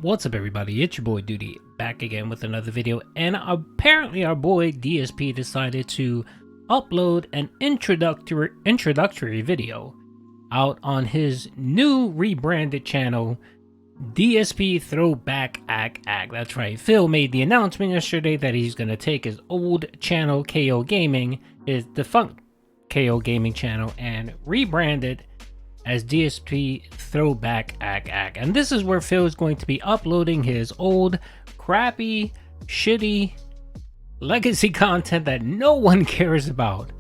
What's up, everybody? It's your boy Doody back again with another video, and apparently our boy DSP decided to upload an introductory video out on his new rebranded channel, DSP ThrowBack Ack Ack. That's right, Phil made the announcement yesterday that he's going to take his old channel KO Gaming, his defunct KO Gaming channel, and rebrand it as DSP ThrowBack Ack Ack. And this is where Phil is going to be uploading his old, crappy, shitty legacy content that no one cares about,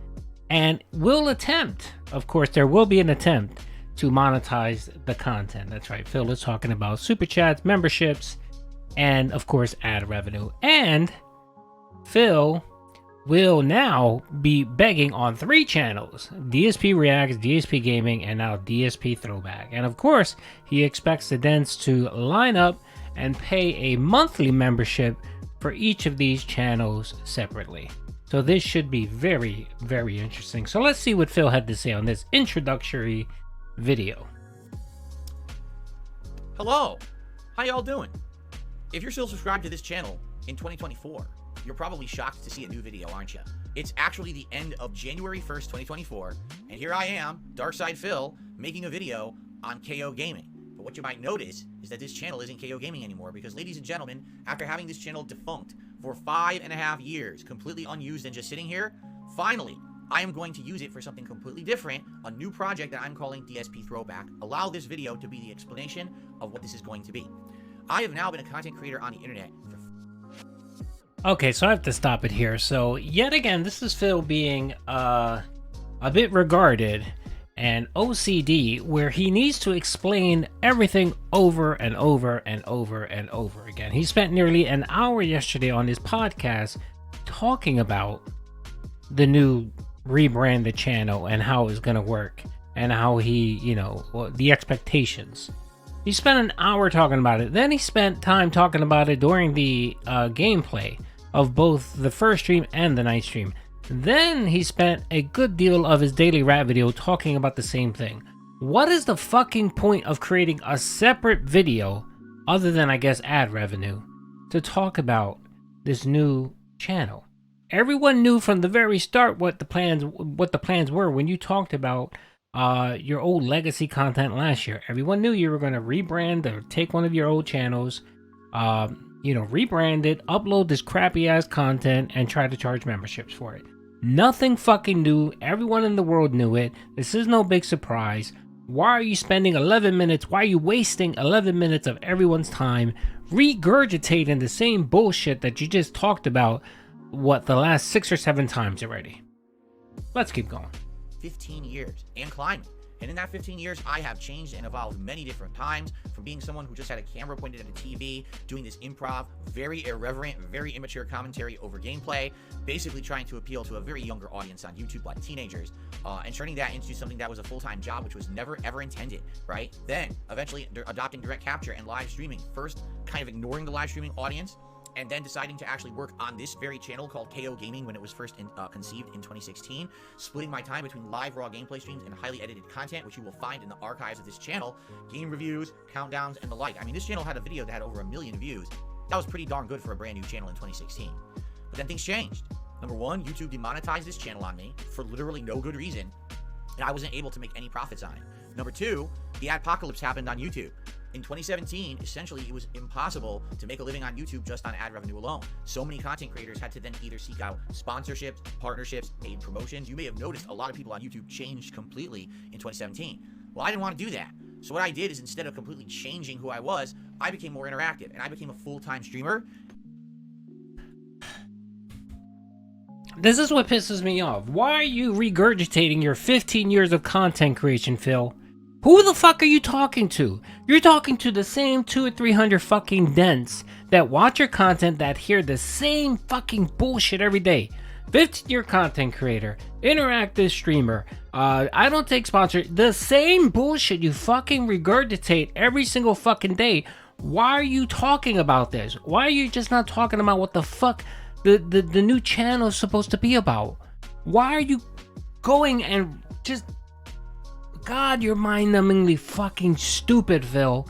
and will attempt, of course there will be an attempt to monetize the content. That's right, Phil is talking about super chats, memberships, and of course ad revenue. And Phil will now be begging on 3 channels: DSP Reacts, DSP Gaming, and now DSP Throwback. And of course, he expects the Dents to line up and pay a monthly membership for each of these channels separately. So this should be very, very interesting. So let's see what Phil had to say on this introductory video. Hello, how y'all doing? If you're still subscribed to this channel in 2024, you're probably shocked to see a new video, aren't you? It's actually the end of January 1st, 2024, and here I am, Darkside Phil, making a video on KO Gaming. But what you might notice is that this channel isn't KO Gaming anymore, because ladies and gentlemen, after having this channel defunct for 5.5 years, completely unused and just sitting here, finally, I am going to use it for something completely different, a new project that I'm calling DSP Throwback. Allow this video to be the explanation of what this is going to be. I have now been a content creator on the internet for... Okay, so I have to stop it here. So yet again, this is Phil being a bit regarded and OCD, where he needs to explain everything over and over and over and over again. He spent nearly an hour yesterday on his podcast talking about the new rebranded channel and how it's going to work and how he, the expectations. He spent an hour talking about it. Then he spent time talking about it during the gameplay of both the first stream and the night stream. Then he spent a good deal of his daily rap video talking about the same thing. What is the fucking point of creating a separate video, other than I guess ad revenue, to talk about this new channel? Everyone knew from the very start what the plans were when you talked about your old legacy content last year. Everyone knew you were going to rebrand or take one of your old channels, rebrand it, upload this crappy ass content, and try to charge memberships for it. Nothing fucking new. Everyone in the world knew it. This is no big surprise. Why are you spending 11 minutes? Why are you wasting 11 minutes of everyone's time regurgitating the same bullshit that you just talked about, the last 6 or 7 times already? Let's keep going. 15 years and climbing. And in that 15 years, I have changed and evolved many different times, from being someone who just had a camera pointed at a TV, doing this improv, very irreverent, very immature commentary over gameplay, basically trying to appeal to a very younger audience on YouTube, like teenagers, and turning that into something that was a full-time job, which was never ever intended, right? Then eventually adopting direct capture and live streaming, first kind of ignoring the live streaming audience, and then deciding to actually work on this very channel called KO Gaming when it was first conceived in 2016, splitting my time between live raw gameplay streams and highly edited content, which you will find in the archives of this channel, game reviews, countdowns, and the like. I mean, this channel had a video that had over 1 million views. That was pretty darn good for a brand new channel in 2016. But then things changed. Number one, YouTube demonetized this channel on me for literally no good reason, and I wasn't able to make any profits on it. Number two, the adpocalypse happened on YouTube. In 2017, essentially, it was impossible to make a living on YouTube just on ad revenue alone. So many content creators had to then either seek out sponsorships, partnerships, paid promotions. You may have noticed a lot of people on YouTube changed completely in 2017. Well, I didn't want to do that. So what I did is, instead of completely changing who I was, I became more interactive, and I became a full-time streamer. This is what pisses me off. Why are you regurgitating your 15 years of content creation, Phil? Who the fuck are you talking to? You're talking to the same 200 or 300 fucking dents that watch your content, that hear the same fucking bullshit every day. 15-year content creator, interactive streamer, I don't take sponsors. The same bullshit you fucking regurgitate every single fucking day. Why are you talking about this? Why are you just not talking about what the fuck the new channel is supposed to be about? Why are you going and just... God, you're mind-numbingly fucking stupid, Phil.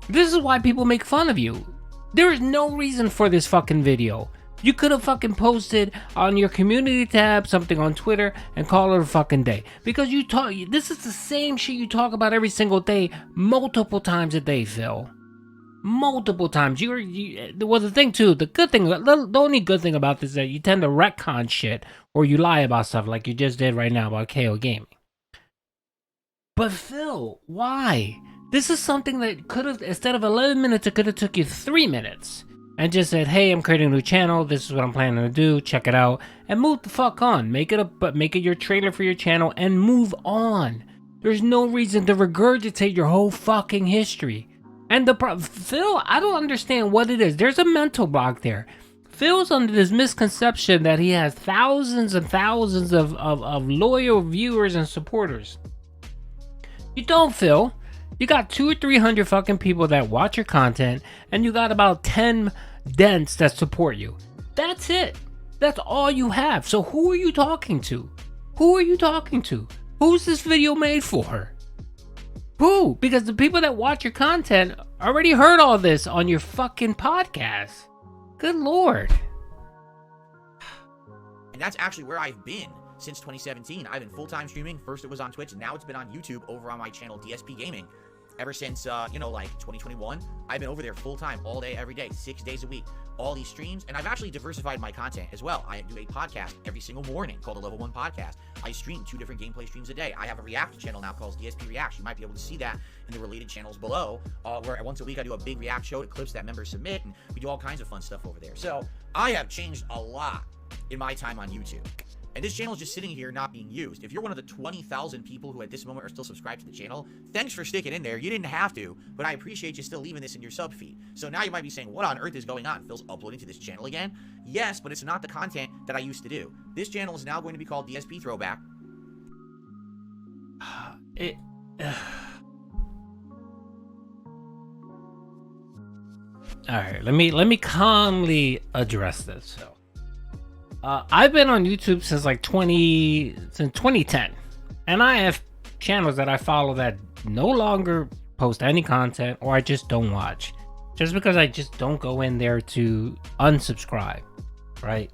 This is why people make fun of you. There is no reason for this fucking video. You could have fucking posted on your community tab something on Twitter and call it a fucking day. Because you talk, this is the same shit you talk about every single day, multiple times a day, Phil. Multiple times. Well, the thing too, the only good thing about this is that you tend to retcon shit or you lie about stuff like you just did right now about KO Gaming. But Phil, why? This is something that could have, instead of 11 minutes, it could have took you 3 minutes. And just said, hey, I'm creating a new channel, this is what I'm planning to do, check it out, and move the fuck on. Make it your trailer for your channel and move on. There's no reason to regurgitate your whole fucking history. And Phil, I don't understand what it is. There's a mental block there. Phil's under this misconception that he has thousands and thousands of loyal viewers and supporters. You don't, Phil. You got 200 or 300 fucking people that watch your content, and you got about 10 dents that support you. That's it. That's all you have. So who are you talking to? Who are you talking to? Who's this video made for? Who? Because the people that watch your content already heard all this on your fucking podcast. Good Lord. And that's actually where I've been since 2017. I've been full-time streaming. First it was on Twitch, and now it's been on YouTube over on my channel, DSP Gaming. Ever since, like 2021, I've been over there full-time, all day, every day, 6 days a week, all these streams, and I've actually diversified my content as well. I do a podcast every single morning called a Level 1 Podcast. I stream 2 different gameplay streams a day. I have a React channel now called DSP Reacts. You might be able to see that in the related channels below, where once a week I do a big React show to clips that members submit, and we do all kinds of fun stuff over there. So I have changed a lot in my time on YouTube. And this channel is just sitting here not being used. If you're one of the 20,000 people who at this moment are still subscribed to the channel, thanks for sticking in there. You didn't have to, but I appreciate you still leaving this in your sub feed. So now you might be saying, what on earth is going on? Phil's uploading to this channel again? Yes, but it's not the content that I used to do. This channel is now going to be called DSP ThrowBack. Alright, let me calmly address this. So I've been on YouTube since like 2010, and I have channels that I follow that no longer post any content, or I just don't watch, just because I just don't go in there to unsubscribe, right?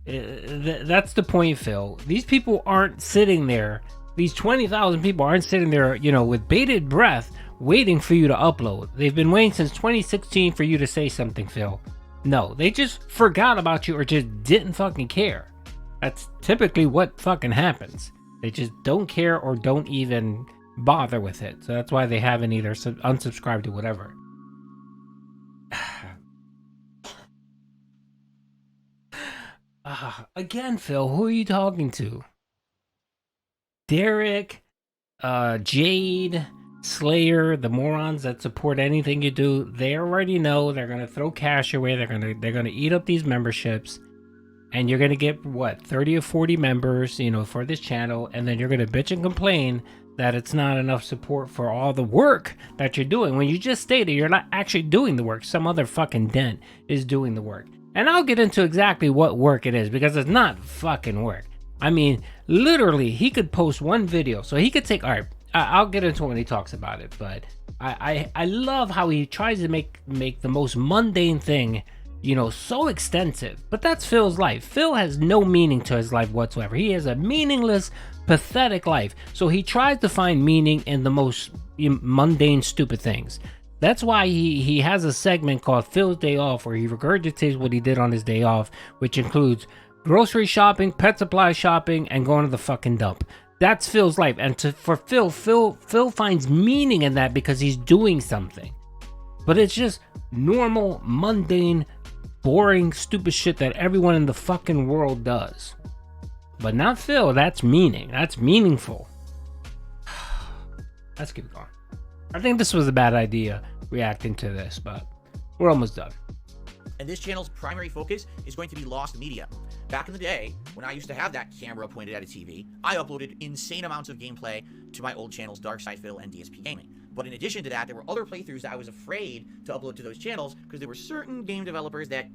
That's the point, Phil. These people aren't sitting there. These 20,000 people aren't sitting there, with bated breath, waiting for you to upload. They've been waiting since 2016 for you to say something, Phil. No, they just forgot about you or just didn't fucking care. That's typically what fucking happens. They just don't care or don't even bother with it. So that's why they haven't either unsubscribed to whatever. Again, Phil, who are you talking to? Derek, Jade, Slayer, the morons that support anything you do, they already know they're gonna throw cash away. They're gonna eat up these memberships, and you're gonna get what, 30 or 40 members, for this channel, and then you're gonna bitch and complain that it's not enough support for all the work that you're doing when you just stated you're not actually doing the work. Some other fucking dent is doing the work, and I'll get into exactly what work it is, because it's not fucking work. I mean, literally, he could post one video, so he could take, all right, I'll get into it when he talks about it, but I love how he tries to make the most mundane thing, so extensive. But that's Phil's life. Phil has no meaning to his life whatsoever. He has a meaningless, pathetic life. So he tries to find meaning in the most mundane, stupid things. That's why he has a segment called Phil's Day Off, where he regurgitates what he did on his day off, which includes grocery shopping, pet supply shopping, and going to the fucking dump. That's Phil's life, and for Phil finds meaning in that because he's doing something. But it's just normal, mundane, boring, stupid shit that everyone in the fucking world does. But not Phil. That's meaning. That's meaningful. Let's keep going. I think this was a bad idea reacting to this, but we're almost done. And this channel's primary focus is going to be lost media. Back in the day, when I used to have that camera pointed at a TV, I uploaded insane amounts of gameplay to my old channels, Dark Side Phil and DSP Gaming. But in addition to that, there were other playthroughs that I was afraid to upload to those channels because there were certain game developers that,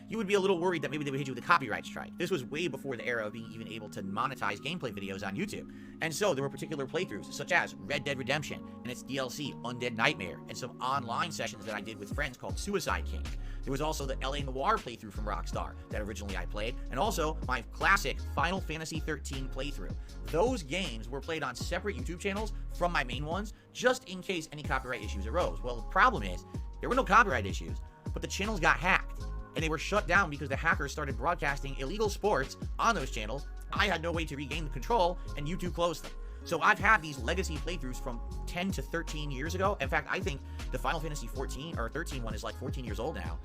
you would be a little worried that maybe they would hit you with a copyright strike. This was way before the era of being even able to monetize gameplay videos on YouTube. And so there were particular playthroughs, such as Red Dead Redemption and its DLC, Undead Nightmare, and some online sessions that I did with friends called Suicide King. There was also the LA Noire playthrough from Rockstar that originally I played, and also my classic Final Fantasy 13 playthrough. Those games were played on separate YouTube channels from my main ones, just in case any copyright issues arose. Well, the problem is, there were no copyright issues, but the channels got hacked, and they were shut down because the hackers started broadcasting illegal sports on those channels. I had no way to regain the control, and YouTube closed them. So I've had these legacy playthroughs from 10 to 13 years ago. In fact, I think the Final Fantasy 14 or 13 one is like 14 years old now.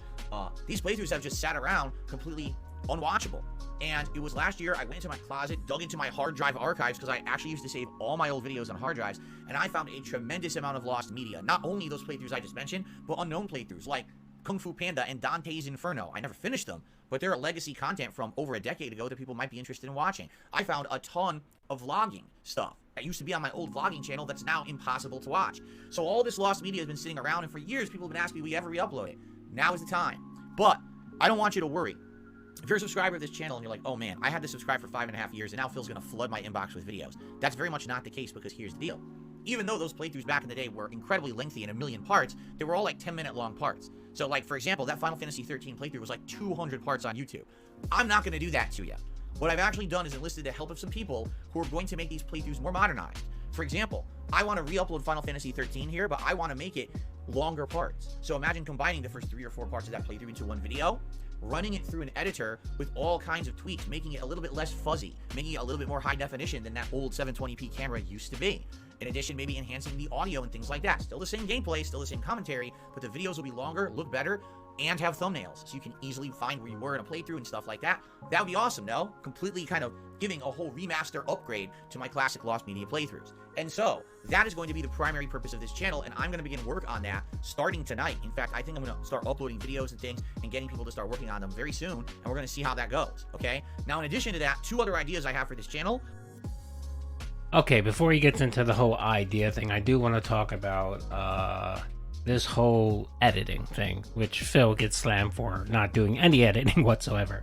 These playthroughs have just sat around completely unwatchable. And it was last year I went into my closet, dug into my hard drive archives, because I actually used to save all my old videos on hard drives, and I found a tremendous amount of lost media. Not only those playthroughs I just mentioned, but unknown playthroughs like Kung Fu Panda and Dante's Inferno. I never finished them, but they're legacy content from over a decade ago that people might be interested in watching. I found a ton of vlogging stuff that used to be on my old vlogging channel that's now impossible to watch. So all this lost media has been sitting around, and for years people have been asking me, will you ever re-upload it? Now is the time. But I don't want you to worry. If you're a subscriber to this channel and you're like, oh man, I had to subscribe for 5.5 years and now Phil's gonna flood my inbox with videos. That's very much not the case, because here's the deal. Even though those playthroughs back in the day were incredibly lengthy and 1,000,000 parts, they were all like 10-minute long parts. So like, for example, that Final Fantasy 13 playthrough was like 200 parts on YouTube. I'm not gonna do that to you. What I've actually done is enlisted the help of some people who are going to make these playthroughs more modernized. For example, I want to re-upload Final Fantasy 13 here, but I want to make it longer parts. So imagine combining the first 3 or 4 parts of that playthrough into one video, running it through an editor with all kinds of tweaks, making it a little bit less fuzzy, making it a little bit more high definition than that old 720p camera used to be. In addition, maybe enhancing the audio and things like that. Still the same gameplay, still the same commentary, but the videos will be longer, look better, and have thumbnails, so you can easily find where you were in a playthrough and stuff like that. That would be awesome, no? Completely kind of giving a whole remaster upgrade to my classic Lost Media playthroughs. And so, that is going to be the primary purpose of this channel, and I'm going to begin work on that starting tonight. In fact, I think I'm going to start uploading videos and things and getting people to start working on them very soon, and we're going to see how that goes, okay? Now, in addition to that, 2 other ideas I have for this channel. Okay, before he gets into the whole idea thing, I do want to talk about this whole editing thing, which Phil gets slammed for not doing any editing whatsoever.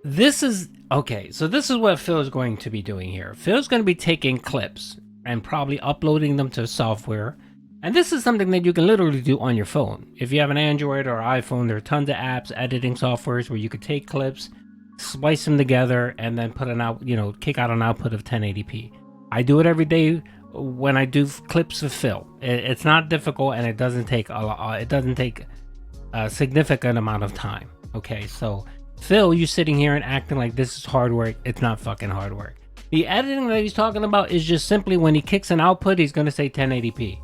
This is okay, so this is what Phil's going to be doing here. Phil's going to be taking clips and probably uploading them to software, and this is something that you can literally do on your phone. If you have an Android or iPhone, there are tons of apps, editing softwares where you could take clips, splice them together, and then put an out, kick out an output of 1080p. I do it every day when I do clips of Phil. It's not difficult, and it doesn't take a significant amount of time. Okay, so Phil, you sitting here and acting like this is hard work. It's not fucking hard work. The editing that he's talking about is just simply when he kicks an output, he's gonna say 1080p.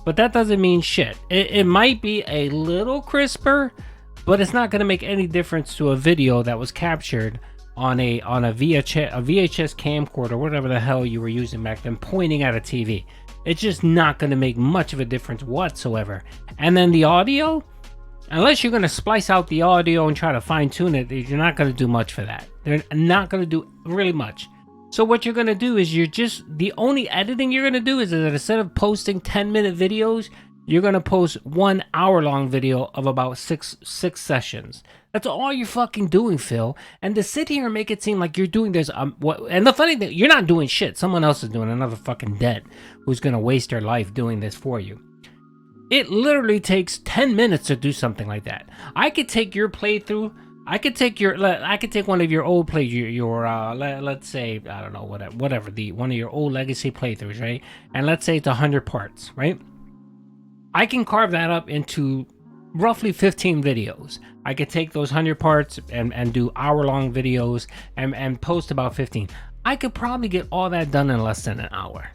But that doesn't mean shit. It might be a little crisper, but it's not gonna make any difference to a video that was captured on a VHS camcorder, whatever the hell you were using back then, pointing at a TV. It's just not going to make much of a difference whatsoever. And then the audio, unless you're going to splice out the audio and try to fine tune it, you're not going to do much for that. They're not going to do really much. So what you're going to do is the only editing you're going to do is that instead of posting 10-minute videos, you're going to post 1 hour-long video of about six sessions. That's all you're fucking doing, Phil. And to sit here and make it seem like you're doing this, and the funny thing, you're not doing shit. Someone else is doing, another fucking dead who's going to waste their life doing this for you. It literally takes 10 minutes to do something like that. I could take your playthrough. I could take one of your old let's say, I don't know, whatever, one of your old legacy playthroughs, right? And let's say it's 100 parts, right? I can carve that up into roughly 15 videos. I could take those 100 parts and do hour-long videos and post about 15. I could probably get all that done in less than an hour.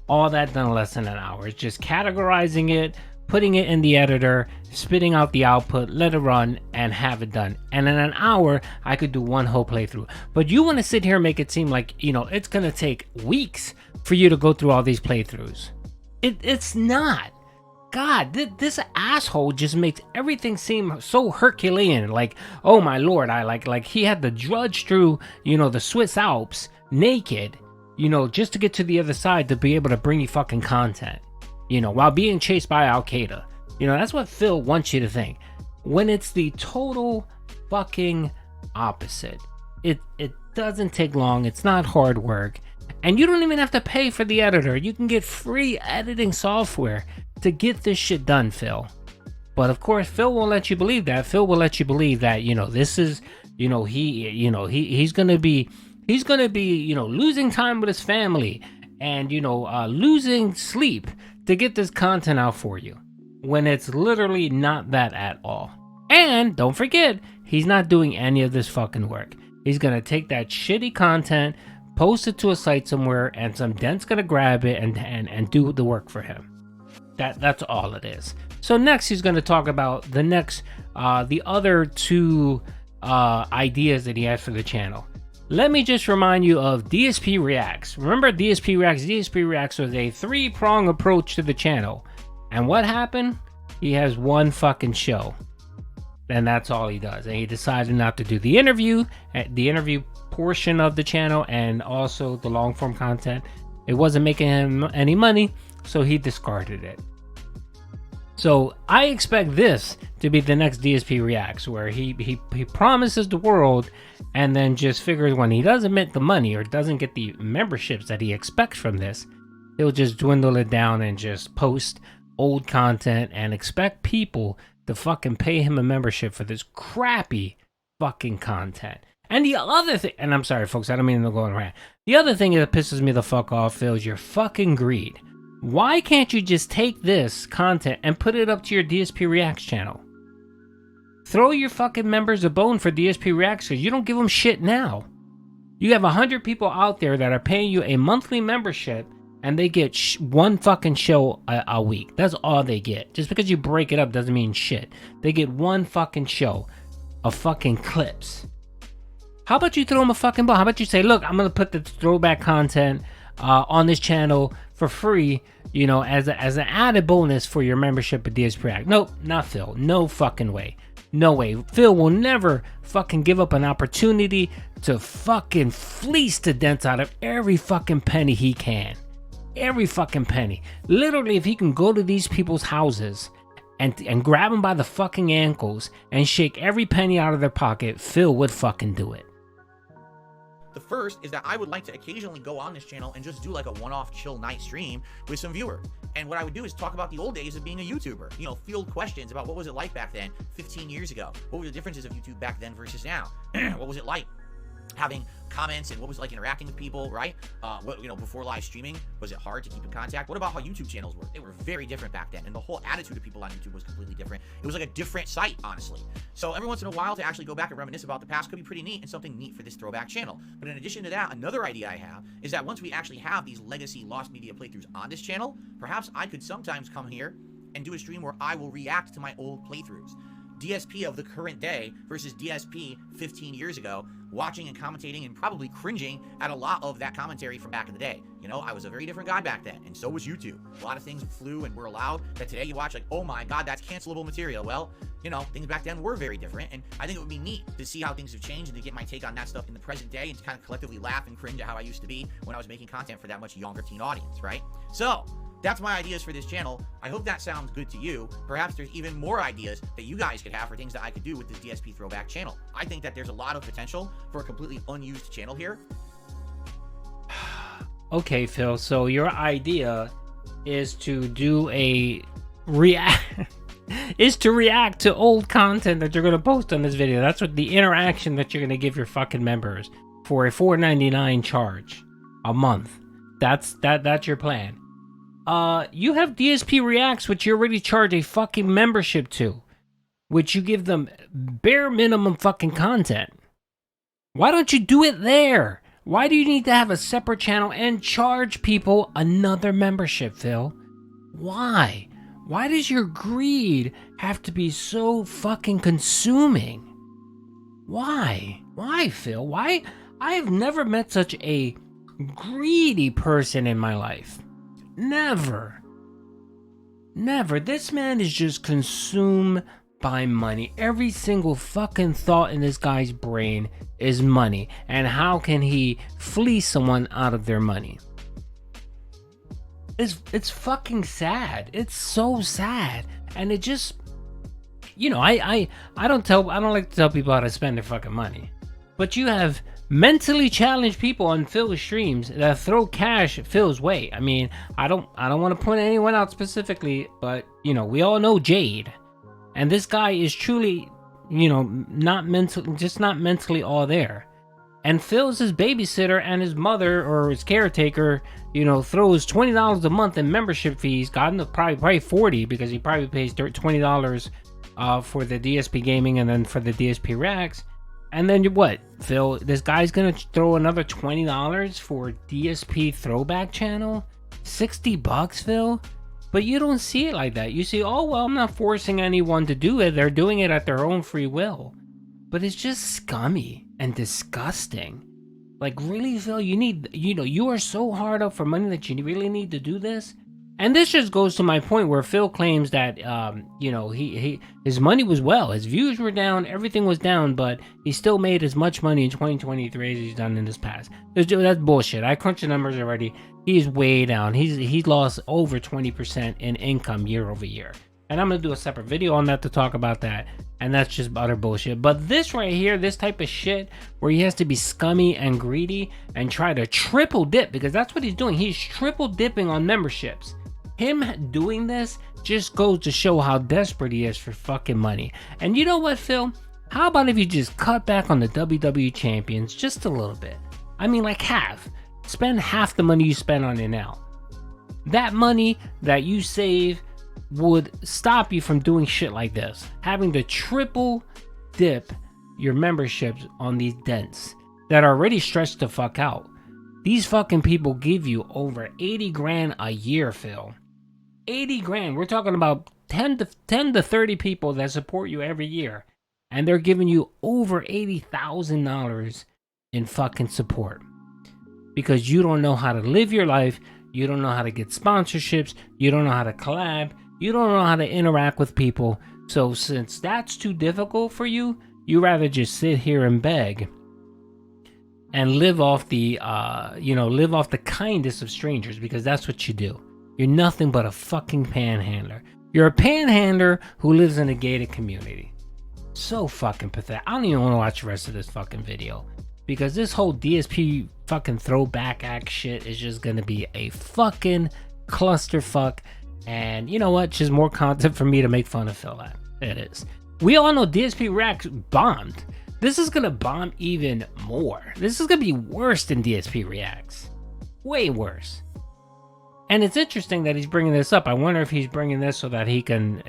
All that done in less than an hour. It's just categorizing it, putting it in the editor, spitting out the output, let it run, and have it done. And in an hour, I could do one whole playthrough. But you want to sit here and make it seem like, it's going to take weeks for you to go through all these playthroughs. It's not. God, this asshole just makes everything seem so Herculean. Like, oh my lord, I like he had to drudge through, the Swiss Alps naked, just to get to the other side to be able to bring you fucking content. while being chased by Al Qaeda. That's what Phil wants you to think. When it's the total fucking opposite. It doesn't take long. It's not hard work. And you don't even have to pay for the editor. You can get free editing software to get this shit done, Phil. But of course, Phil won't let you believe that. Phil will let you believe that, this is, he's gonna be losing time with his family and, losing sleep to get this content out for you, when it's literally not that at all. And don't forget, he's not doing any of this fucking work. He's gonna take that shitty content, post it to a site somewhere, and some dent's gonna grab it and do the work for him. That's all it is. So next, he's gonna talk about the other two ideas that he has for the channel. Let me just remind you of DSP Reacts. Remember DSP Reacts? DSP Reacts was a 3-prong approach to the channel. And what happened? He has one fucking show. And that's all he does. And he decided not to do the interview portion of the channel, and also the long form content. It wasn't making him any money, so he discarded it. So I expect this to be the next DSP Reacts, where he promises the world, and then just figures when he doesn't make the money or doesn't get the memberships that he expects from this, he'll just dwindle it down and just post old content and expect people to fucking pay him a membership for this crappy fucking content. And the other thing, and I'm sorry folks, I don't mean to go on a rant. The other thing that pisses me the fuck off, Phil, is your fucking greed. Why can't you just take this content and put it up to your DSP Reacts channel? Throw your fucking members a bone for DSP Reacts, because you don't give them shit now. You have 100 people out there that are paying you a monthly membership, and they get one fucking show a week. That's all they get. Just because you break it up doesn't mean shit. They get one fucking show of fucking clips. How about you throw them a fucking bone? How about you say, look, I'm going to put the throwback content on this channel for free, as an added bonus for your membership at DSP React. Nope, not Phil. No fucking way. No way. Phil will never fucking give up an opportunity to fucking fleece the dents out of every fucking penny he can. Every fucking penny. Literally, if he can go to these people's houses and grab them by the fucking ankles and shake every penny out of their pocket, Phil would fucking do it. The first is that I would like to occasionally go on this channel and just do like a one-off chill night stream with some viewers. And what I would do is talk about the old days of being a YouTuber. Field questions about what was it like back then, 15 years ago? What were the differences of YouTube back then versus now? What was it like having comments, and what was it like interacting with people, right? Before live streaming, was it hard to keep in contact? What about how YouTube channels were? They were very different back then, and the whole attitude of people on YouTube was completely different. It was like a different site, honestly. So every once in a while, to actually go back and reminisce about the past could be pretty neat, and something neat for this throwback channel. But in addition to that, another idea I have is that once we actually have these legacy lost media playthroughs on this channel, perhaps I could sometimes come here and do a stream where I will react to my old playthroughs. DSP of the current day versus DSP 15 years ago, watching and commentating and probably cringing at a lot of that commentary from back in the day. I was a very different guy back then, and so was YouTube. A lot of things flew and were allowed that today you watch like, oh my god, that's cancelable material. Well, things back then were very different, and I think it would be neat to see how things have changed and to get my take on that stuff in the present day, and to kind of collectively laugh and cringe at how I used to be when I was making content for that much younger teen audience, right? So that's my ideas for this channel. I hope that sounds good to you. Perhaps there's even more ideas that you guys could have for things that I could do with this DSP Throwback channel. I think that there's a lot of potential for a completely unused channel here. Okay, Phil, so your idea is to do a react to old content that you're going to post on this video. That's what the interaction that you're going to give your fucking members for a $4.99 charge a month. That's your plan. You have DSP Reacts, which you already charge a fucking membership to, which you give them bare minimum fucking content. Why don't you do it there? Why do you need to have a separate channel and charge people another membership, Phil? Why? Why does your greed have to be so fucking consuming? Why? Why, Phil? Why? I have never met such a greedy person in my life. Never. This man is just consumed by money. Every single fucking thought in this guy's brain is money. And how can he fleece someone out of their money? it's fucking sad. It's so sad. And it just, you know, I don't like to tell people how to spend their fucking money. But you have mentally challenged people on Phil's streams that throw cash Phil's way. I mean, I don't want to point anyone out specifically, but you know, we all know Jade. And this guy is truly, you know, not mentally all there. And Phil's his babysitter, and his mother or his caretaker, you know, throws $20 a month in membership fees. God knows, probably 40, because he probably pays $20 for the DSP gaming and then for the DSP racks. And then what, Phil? This guy's gonna throw another $20 for DSP ThrowBack channel? $60, Phil? But you don't see it like that. You see, oh well, I'm not forcing anyone to do it. They're doing it at their own free will. But it's just scummy and disgusting. Like, really, Phil? You are so hard up for money that you really need to do this? And this just goes to my point where Phil claims that, you know, his money was well. His views were down, everything was down, but he still made as much money in 2023 as he's done in this past. That's bullshit. I crunched the numbers already. He's way down. He's lost over 20% in income year over year. And I'm going to do a separate video on that to talk about that. And that's just utter bullshit. But this right here, this type of shit where he has to be scummy and greedy and try to triple dip, because that's what he's doing. He's triple dipping on memberships. Him doing this just goes to show how desperate he is for fucking money. And you know what, Phil? How about if you just cut back on the WWE champions just a little bit? I mean, like half. Spend half the money you spend on it now. That money that you save would stop you from doing shit like this. Having to triple dip your memberships on these dents that are already stretched the fuck out. These fucking people give you over 80 grand a year, Phil. 80 grand. We're talking about 10 to 30 people that support you every year. And they're giving you over $80,000 in fucking support. Because you don't know how to live your life. You don't know how to get sponsorships. You don't know how to collab. You don't know how to interact with people. So since that's too difficult for you, you rather just sit here and beg and live off the, live off the kindness of strangers, because that's what you do. You're nothing but a fucking panhandler. You're a panhandler who lives in a gated community. So fucking pathetic. I don't even want to watch the rest of this fucking video, because this whole DSP fucking ThrowBack Ack shit is just gonna be a fucking clusterfuck. And you know what? Just more content for me to make fun of Phil at. It is. We all know DSP Reacts bombed. This is gonna bomb even more. This is gonna be worse than DSP Reacts. Way worse. And it's interesting that he's bringing this up. I wonder if he's bringing this so that he can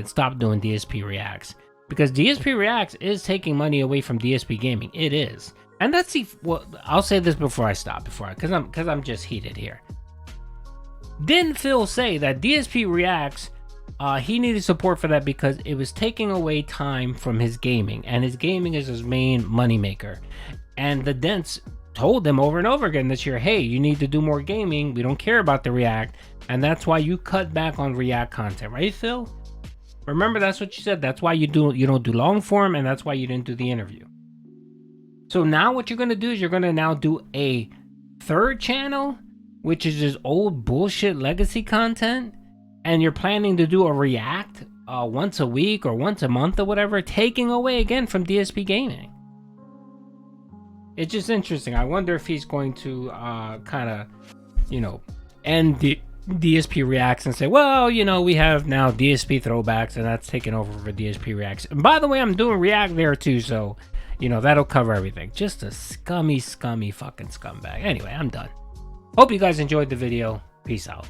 stop doing DSP Reacts, because DSP Reacts is taking money away from DSP Gaming. It is. And let's see. Well, I'll say this before I stop. Because I'm just heated here. Didn't Phil say that DSP Reacts, he needed support for that because it was taking away time from his gaming, and his gaming is his main moneymaker? And the Dents told them over and over again this year, hey, you need to do more gaming. We don't care about the React, and that's why you cut back on React content, right, Phil? Remember, that's what you said. That's why you don't do long form, and that's why you didn't do the interview. So now what you're gonna do is you're gonna now do a third channel, which is just old bullshit legacy content, and you're planning to do a React once a week or once a month or whatever, taking away again from DSP Gaming. It's just interesting. I wonder if he's going to kind of, end the DSP Reacts and say, well, we have now DSP Throwbacks, and that's taking over for DSP Reacts. And by the way, I'm doing React there too, so, that'll cover everything. Just a scummy fucking scumbag. Anyway, I'm done. Hope you guys enjoyed the video. Peace out.